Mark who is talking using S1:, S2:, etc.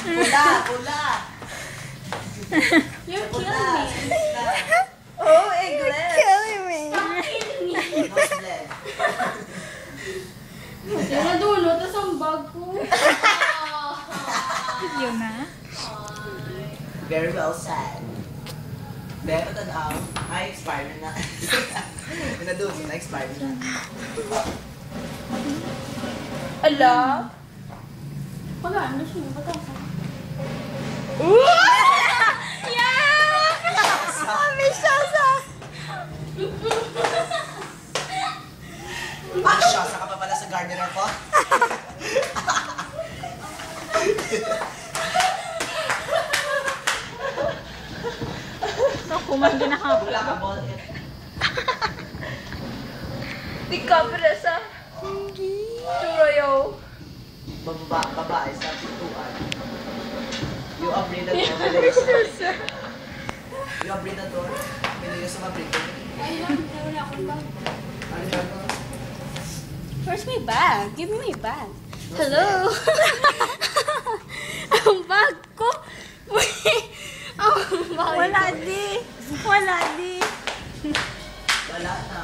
S1: Pula, pula.
S2: You're
S1: Pula.
S2: killing me.
S1: Oh, English.
S3: Killing me.
S1: Nose bled.
S2: Hindi na dulo, tas ang bag ko.
S3: Yun na.
S1: Very well said. Dahil ito na, ay, expired na. Yun na doon, na-expired na.
S2: Ala? Wala, ano siya? Patasa.
S3: Yak! Ambisyosa!
S1: Ah, siya, saka pa pala sa gardener ko.
S3: Naku, man ginahapon.
S1: Wala ka ball.
S2: Di ka pala sa Turayo.
S1: Babae sa pintuan. You operate the door. You operate the door. Hindi ka sa mabrito.
S2: Ay lang, wala akong bag.
S1: Ano ba ito?
S2: Where's my bag? Give me my bag. Hello? Ang bag ko? Ang bag
S3: Wala di. Wala di.
S1: Wala na.